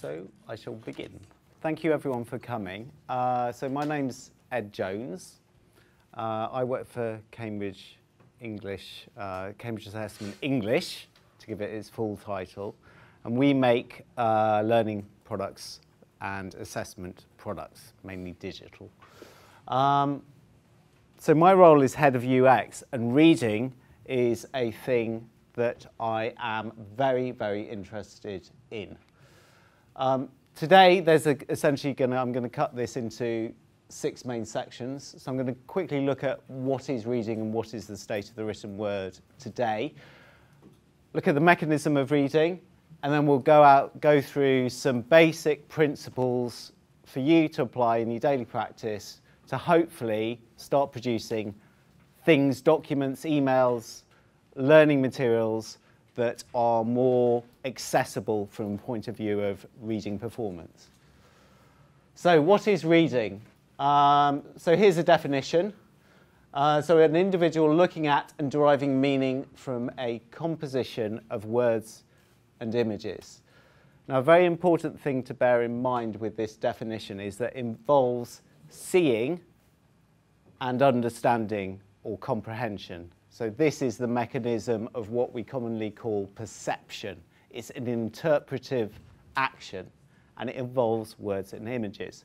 So I shall begin. Thank you everyone for coming. So my name's Ed Jones. I work for Cambridge Assessment English, to give it its full title. And we make learning products and assessment products, mainly digital. So my role is head of UX, and reading is a thing that I am very, very interested in. Today, I'm going to cut this into 6 main sections. So I'm going to quickly look at what is reading and what is the state of the written word today. Look at the mechanism of reading, and then we'll go through some basic principles for you to apply in your daily practice to hopefully start producing things, documents, emails, learning materials that are more accessible from the point of view of reading performance. So what is reading? So here's a definition. So an individual looking at and deriving meaning from a composition of words and images. Now, a very important thing to bear in mind with this definition is that it involves seeing and understanding or comprehension. So this is the mechanism of what we commonly call perception. It's an interpretive action, and it involves words and images.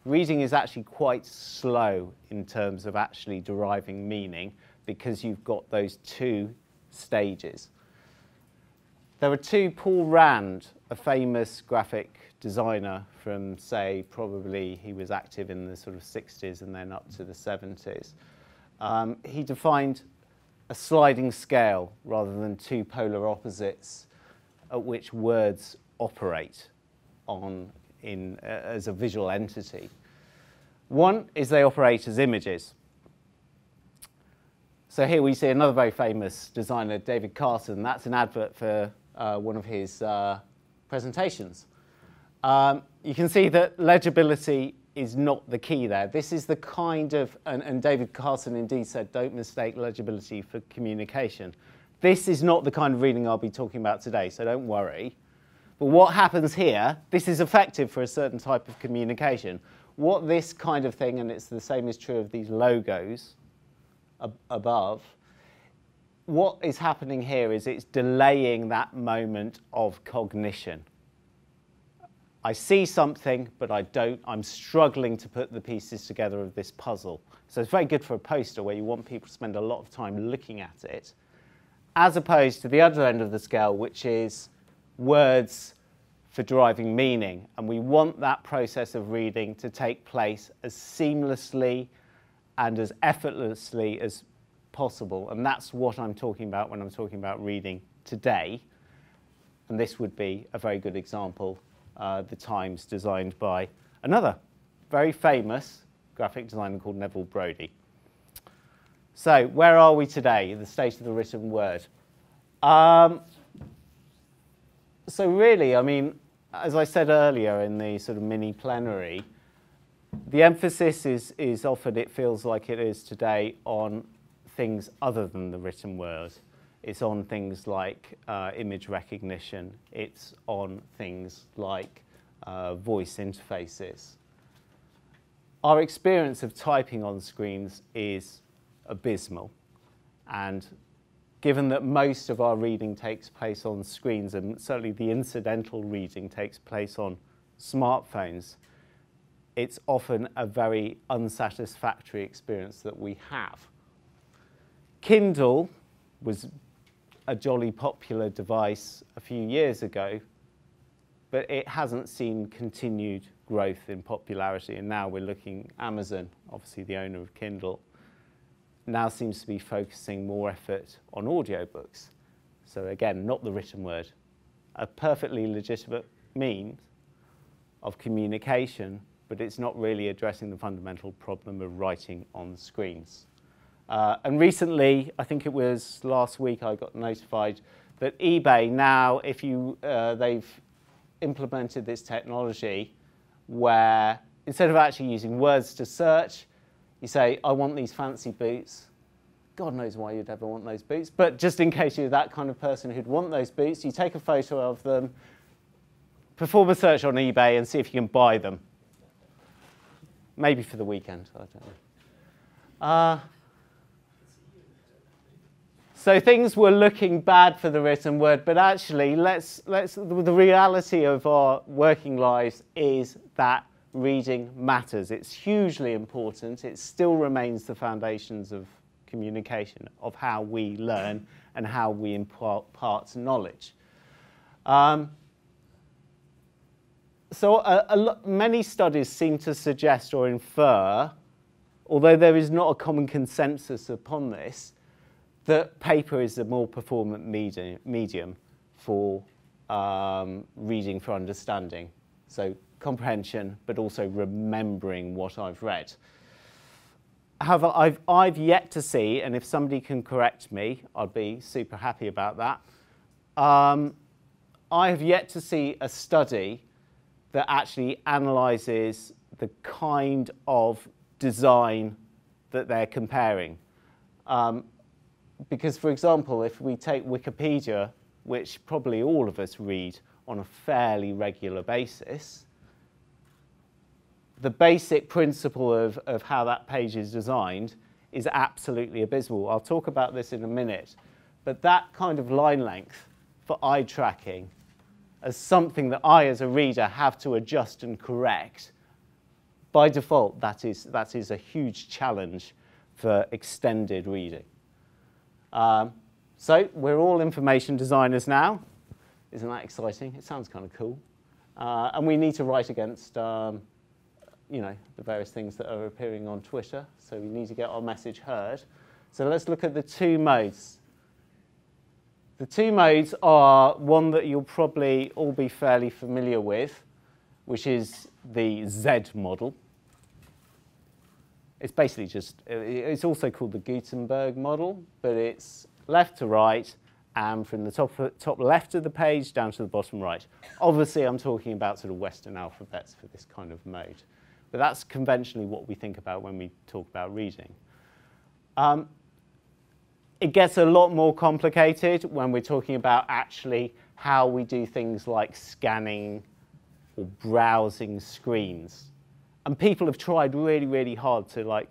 Reading is actually quite slow in terms of actually deriving meaning because you've got those 2 stages. There are 2, Paul Rand, a famous graphic designer from, say, probably he was active in the sort of 60s and then up to the 70s. He defined a sliding scale rather than 2 polar opposites at which words operate as a visual entity. One is they operate as images. So here we see another very famous designer, David Carson. That's an advert for one of his presentations. You can see that legibility is not the key there. This is the kind of, and David Carson indeed said, don't mistake legibility for communication. This is not the kind of reading I'll be talking about today, so don't worry. But what happens here, this is effective for a certain type of communication. What this kind of thing, and it's the same is true of these logos above, what is happening here is it's delaying that moment of cognition. I see something, but I'm struggling to put the pieces together of this puzzle. So it's very good for a poster where you want people to spend a lot of time looking at it, as opposed to the other end of the scale, which is words for deriving meaning. And we want that process of reading to take place as seamlessly and as effortlessly as possible. And that's what I'm talking about when I'm talking about reading today. And this would be a very good example. The Times, designed by another very famous graphic designer called Neville Brody. So where are we today, the state of the written word? So really, I mean, as I said earlier in the sort of mini plenary, the emphasis is often, it feels like it is today, on things other than the written word. It's on things like image recognition. It's on things like voice interfaces. Our experience of typing on screens is abysmal. And given that most of our reading takes place on screens, and certainly the incidental reading takes place on smartphones, it's often a very unsatisfactory experience that we have. Kindle was a jolly popular device a few years ago, but it hasn't seen continued growth in popularity. And now we're looking, Amazon, obviously the owner of Kindle, now seems to be focusing more effort on audiobooks. So again, not the written word. A perfectly legitimate means of communication, but it's not really addressing the fundamental problem of writing on screens. And recently, I think it was last week, I got notified that eBay now, they've implemented this technology where instead of actually using words to search, you say, I want these fancy boots. God knows why you'd ever want those boots, but just in case you're that kind of person who'd want those boots, you take a photo of them, perform a search on eBay and see if you can buy them. Maybe for the weekend, I don't know. So things were looking bad for the written word, but actually, the reality of our working lives is that reading matters. It's hugely important. It still remains the foundations of communication, of how we learn and how we impart knowledge. Many studies seem to suggest or infer, although there is not a common consensus upon this, that paper is a more performant medium for reading for understanding. So comprehension, but also remembering what I've read. However, I've yet to see, and if somebody can correct me, I'd be super happy about that. I have yet to see a study that actually analyses the kind of design that they're comparing. Because, for example, if we take Wikipedia, which probably all of us read on a fairly regular basis, the basic principle of how that page is designed is absolutely abysmal. I'll talk about this in a minute. But that kind of line length for eye tracking as something that I, as a reader, have to adjust and correct, by default, that is a huge challenge for extended reading. So we're all information designers now. Isn't that exciting? It sounds kind of cool. And we need to write against the various things that are appearing on Twitter. So we need to get our message heard. So let's look at the two modes. The two modes are one that you'll probably all be fairly familiar with, which is the Z model. It's basically just, it's also called the Gutenberg model, but it's left to right and from the top left of the page down to the bottom right. Obviously, I'm talking about sort of Western alphabets for this kind of mode. But that's conventionally what we think about when we talk about reading. It gets a lot more complicated when we're talking about actually how we do things like scanning or browsing screens. And people have tried really, really hard to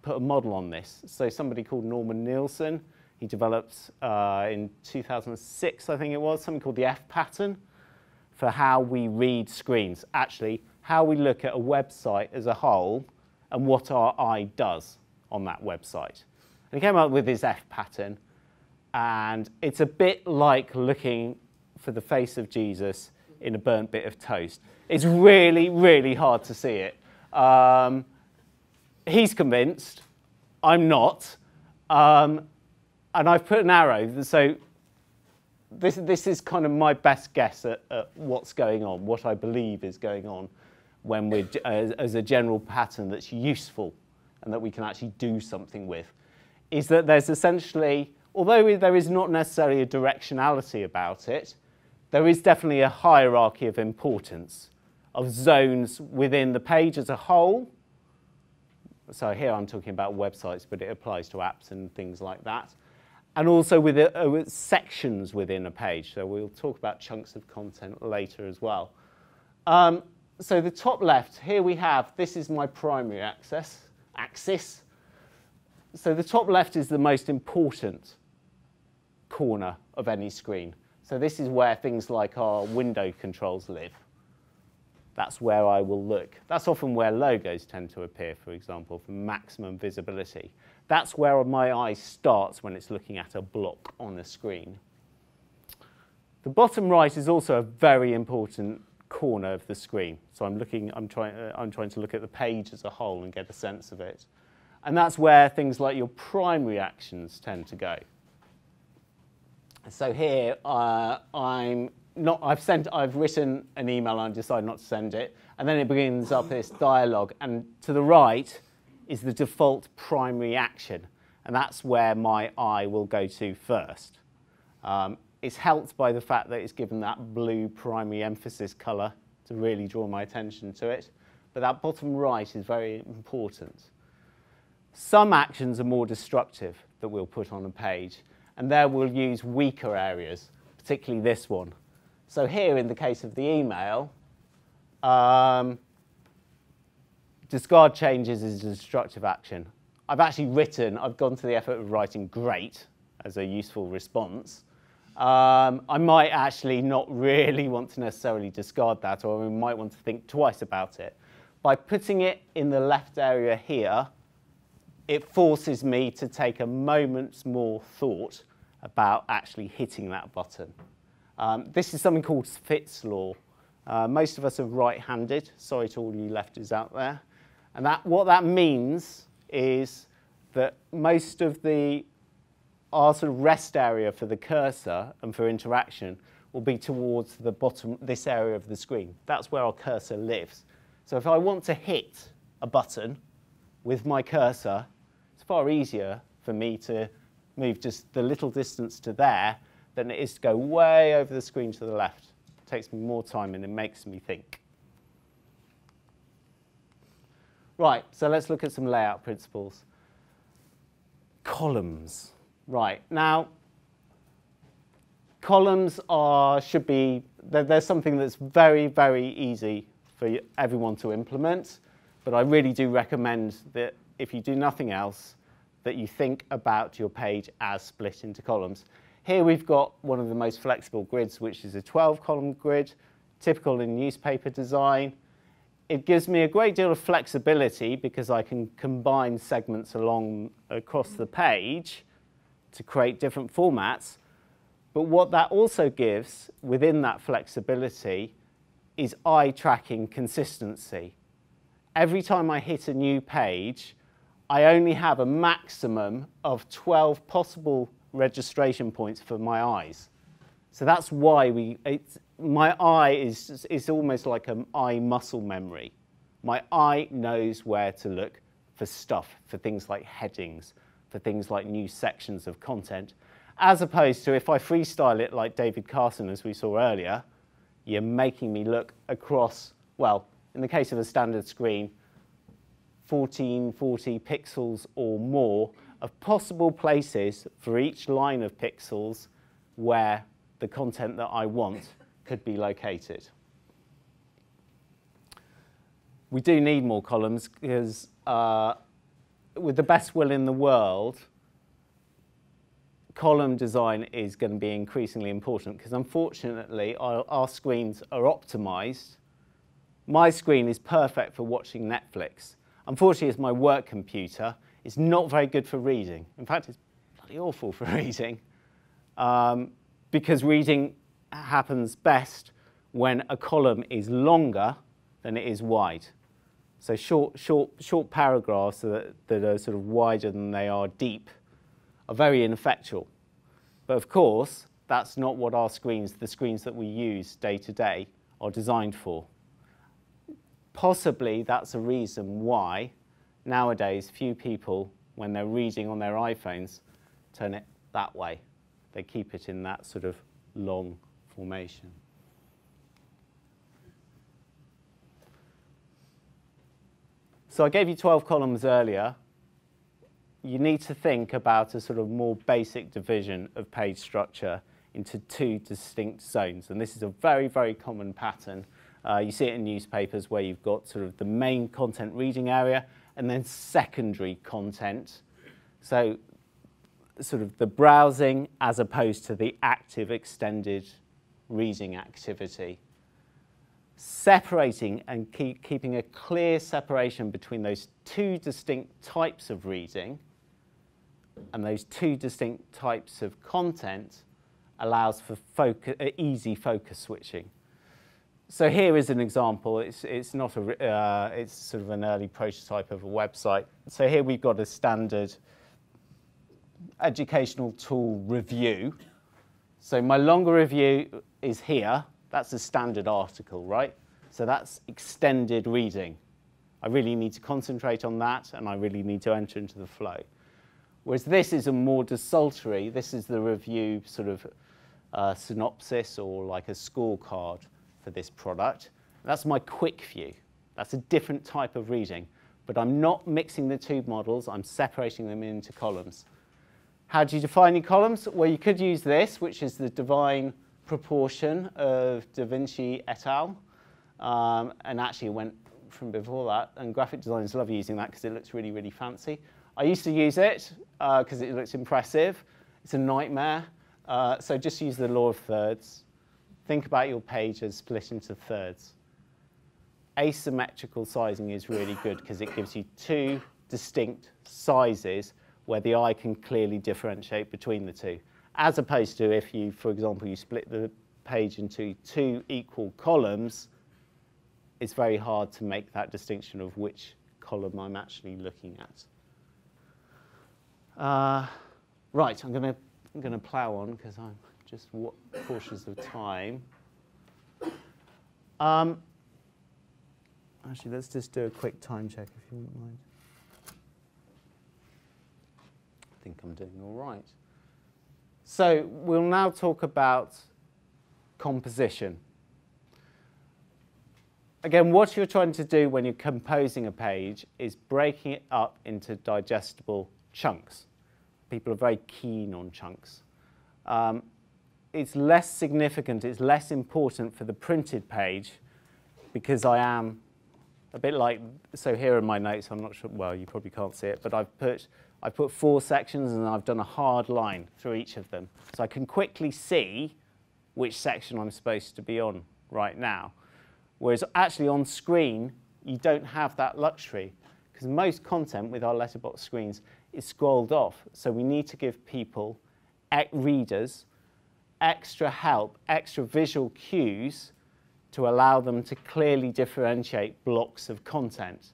put a model on this. So somebody called Norman Nielsen, he developed in 2006, I think it was, something called the F pattern for how we read screens. Actually, how we look at a website as a whole and what our eye does on that website. And he came up with his F pattern, and it's a bit like looking for the face of Jesus in a burnt bit of toast. It's really, really hard to see it. He's convinced, I'm not, and I've put an arrow. So this is kind of my best guess at what's going on, what I believe is going on when we're, as a general pattern that's useful and that we can actually do something with, is that there's essentially, although there is not necessarily a directionality about it, there is definitely a hierarchy of importance of zones within the page as a whole. So here I'm talking about websites, but it applies to apps and things like that. And also with sections within a page. So we'll talk about chunks of content later as well. So the top left, here we have, this is my primary axis. So the top left is the most important corner of any screen. So this is where things like our window controls live. That's where I will look. That's often where logos tend to appear, for example, for maximum visibility. That's where my eye starts when it's looking at a block on a screen. The bottom right is also a very important corner of the screen. So I'm trying to look at the page as a whole and get a sense of it. And that's where things like your primary actions tend to go. So here I've written an email and I decide not to send it, and then it brings up this dialogue, and to the right is the default primary action, and that's where my eye will go to first. It's helped by the fact that it's given that blue primary emphasis colour to really draw my attention to it, but that bottom right is very important. Some actions are more destructive that we'll put on a page, and there we'll use weaker areas, particularly this one. So here, in the case of the email, discard changes is a destructive action. I've gone to the effort of writing great as a useful response. I might actually not really want to necessarily discard that, or we might want to think twice about it. By putting it in the left area here, it forces me to take a moment's more thought about actually hitting that button. This is something called Fitts law. Most of us are right-handed. Sorry to all you lefties out there. And what that means is that most of our sort of rest area for the cursor and for interaction will be towards the bottom, this area of the screen. That's where our cursor lives. So if I want to hit a button with my cursor, it's far easier for me to move just the little distance to there than it is to go way over the screen to the left. It takes me more time and it makes me think. Right, so let's look at some layout principles. Columns. Right, now, columns there's something that's very, very easy for everyone to implement, but I really do recommend that if you do nothing else, that you think about your page as split into columns. Here we've got one of the most flexible grids, which is a 12-column grid, typical in newspaper design. It gives me a great deal of flexibility because I can combine segments across the page to create different formats. But what that also gives within that flexibility is eye-tracking consistency. Every time I hit a new page, I only have a maximum of 12 possible registration points for my eyes. So that's why my eye is almost like an eye muscle memory. My eye knows where to look for stuff, for things like headings, for things like new sections of content, as opposed to if I freestyle it like David Carson, as we saw earlier, you're making me look across, well, in the case of a standard screen, 1440 pixels or more of possible places for each line of pixels where the content that I want could be located. We do need more columns because with the best will in the world, column design is going to be increasingly important because unfortunately our screens are optimized. My screen is perfect for watching Netflix. Unfortunately, it's my work computer. It's not very good for reading. In fact, it's bloody awful for reading because reading happens best when a column is longer than it is wide. So short paragraphs that are sort of wider than they are deep are very ineffectual. But of course, that's not what the screens that we use day to day are designed for. Possibly that's a reason why nowadays few people, when they're reading on their iPhones, turn it that way. They keep it in that sort of long formation. So I gave you 12 columns earlier. You need to think about a sort of more basic division of page structure into two distinct zones. And this is a very, very common pattern. You see it in newspapers where you've got sort of the main content reading area and then secondary content. So sort of the browsing as opposed to the active extended reading activity. Separating and keeping a clear separation between those two distinct types of reading and those two distinct types of content allows for easy focus switching. So here is an example. It's not it's sort of an early prototype of a website. So here we've got a standard educational tool review. So my longer review is here. That's a standard article, right? So that's extended reading. I really need to concentrate on that, and I really need to enter into the flow. Whereas this is a more desultory. This is the review sort of synopsis or like a scorecard for this product. That's my quick view. That's a different type of reading. But I'm not mixing the two models. I'm separating them into columns. How do you define your columns? Well, you could use this, which is the Divine proportion of Da Vinci et al. And actually it went from before that, and graphic designers love using that because it looks really, really fancy. I used to use it because it looks impressive. It's a nightmare. So just use the law of thirds. Think about your page as split into thirds. Asymmetrical sizing is really good because it gives you two distinct sizes where the eye can clearly differentiate between the two. As opposed to if you, for example, you split the page into two equal columns, it's very hard to make that distinction of which column I'm actually looking at. Right, I'm going to plow on because I'm just cautious of time. Actually, let's just do a quick time check if you wouldn't mind. I think I'm doing all right. So we'll now talk about composition. Again, what you're trying to do when you're composing a page is breaking it up into digestible chunks. People are very keen on chunks. It's less significant, it's less important for the printed page because I am a bit like, so here are my notes, I'm not sure, well, you probably can't see it, but I've put 4 sections and I've done a hard line through each of them. So I can quickly see which section I'm supposed to be on right now. Whereas actually on screen, you don't have that luxury because most content with our letterbox screens is scrolled off. So we need to give people, readers, extra help, extra visual cues to allow them to clearly differentiate blocks of content.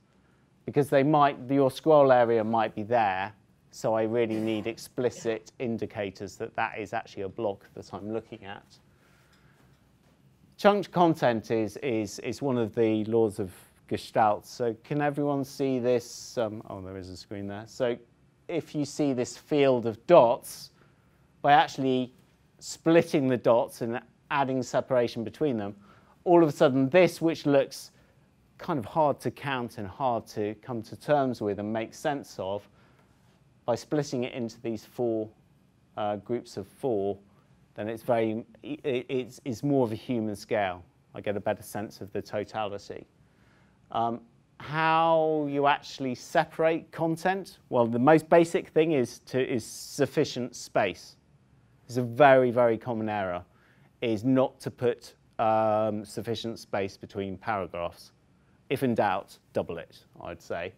Because your scroll area might be there, so I really need explicit indicators that that is actually a block that I'm looking at. Chunked content is one of the laws of Gestalt. So can everyone see this? Oh, there is a screen there. So if you see this field of dots, by actually splitting the dots and adding separation between them, all of a sudden this, which looks kind of hard to count and hard to come to terms with and make sense of, by splitting it into these 4 groups of 4, then it's more of a human scale. I get a better sense of the totality. How you actually separate content? Well, the most basic thing is sufficient space. It's a very, very common error, is not to put sufficient space between paragraphs. If in doubt, double it, I'd say.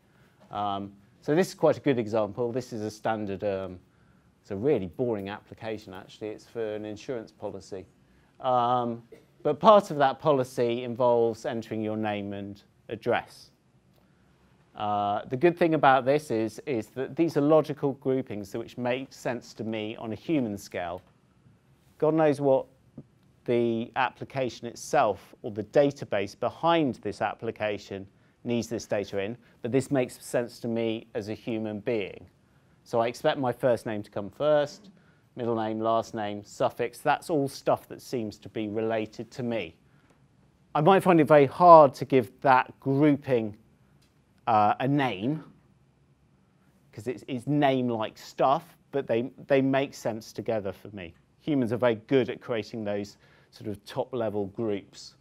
So this is quite a good example. This is a standard, it's a really boring application, actually. It's for an insurance policy. But part of that policy involves entering your name and address. The good thing about this is that these are logical groupings which make sense to me on a human scale. God knows what the application itself or the database behind this application needs this data in, but this makes sense to me as a human being. So I expect my first name to come first, middle name, last name, suffix. That's all stuff that seems to be related to me. I might find it very hard to give that grouping a name, because it's name-like stuff, but they make sense together for me. Humans are very good at creating those sort of top-level groups.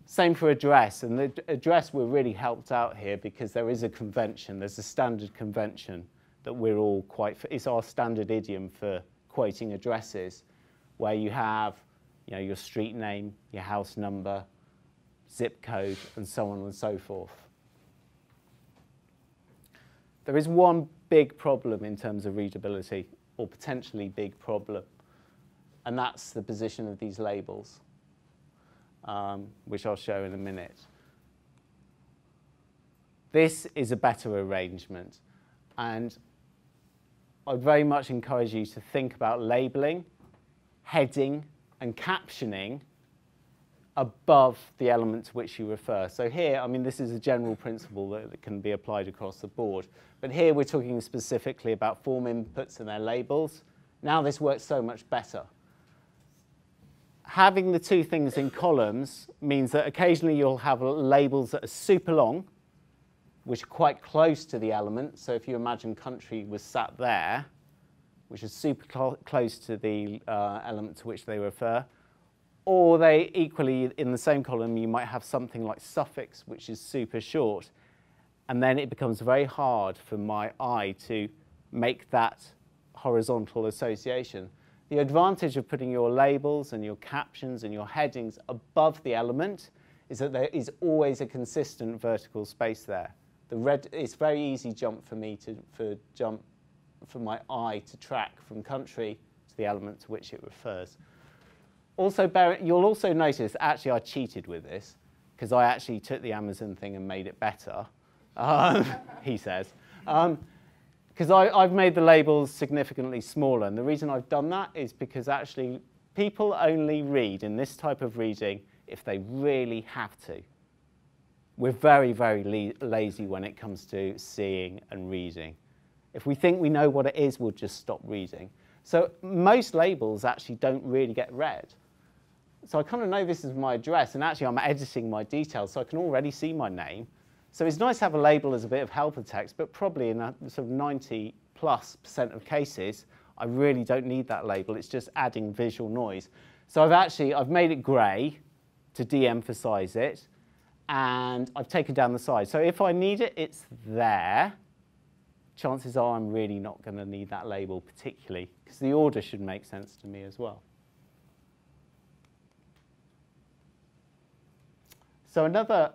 Same for address, and the address we're really helped out here because there is a convention, there's a standard convention that we're all it's our standard idiom for quoting addresses, where you have your street name, your house number, zip code, and so on and so forth. There is one big problem in terms of readability, or potentially big problem, and that's the position of these labels, which I'll show in a minute. This is a better arrangement, and I'd very much encourage you to think about labeling, heading, and captioning above the element to which you refer. So here, I mean, this is a general principle that can be applied across the board. But here we're talking specifically about form inputs and their labels. Now this works so much better. Having the 2 things in columns means that occasionally you'll have labels that are super long, which are quite close to the element. So if you imagine country was sat there, which is super close to the element to which they refer, Or they equally, in the same column, you might have something like suffix, which is super short. And then it becomes very hard for my eye to make that horizontal association. The advantage of putting your labels and your captions and your headings above the element is that there is always a consistent vertical space there. It's very easy jump for me for my eye to track from country to the element to which it refers. Also, you'll also notice, actually I cheated with this, because I actually took the Amazon thing and made it better, he says. Because I've made the labels significantly smaller, and the reason I've done that is because actually people only read in this type of reading if they really have to. We're very, very lazy when it comes to seeing and reading. If we think we know what it is, we'll just stop reading. So most labels actually don't really get read. So I kind of know this is my address, and actually I'm editing my details, so I can already see my name. So it's nice to have a label as a bit of helper text, but probably in a sort of 90+% of cases, I really don't need that label. It's just adding visual noise. So I've made it grey to de-emphasize it, and I've taken down the size. So if I need it, it's there. Chances are I'm really not going to need that label particularly, because the order should make sense to me as well. So another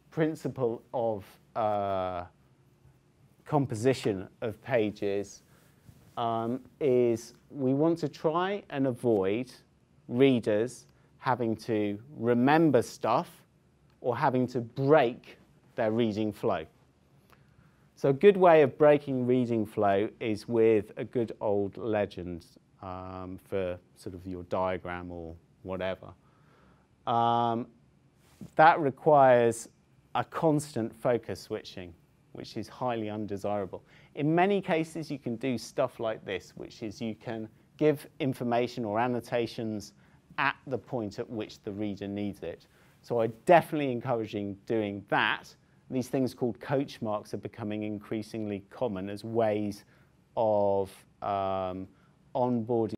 principle of composition of pages is we want to try and avoid readers having to remember stuff or having to break their reading flow. So a good way of breaking reading flow is with a good old legend for sort of your diagram or whatever. That requires a constant focus switching, which is highly undesirable. In many cases, you can do stuff like this, which is you can give information or annotations at the point at which the reader needs it. So I'm definitely encouraging doing that. These things called coach marks are becoming increasingly common as ways of onboarding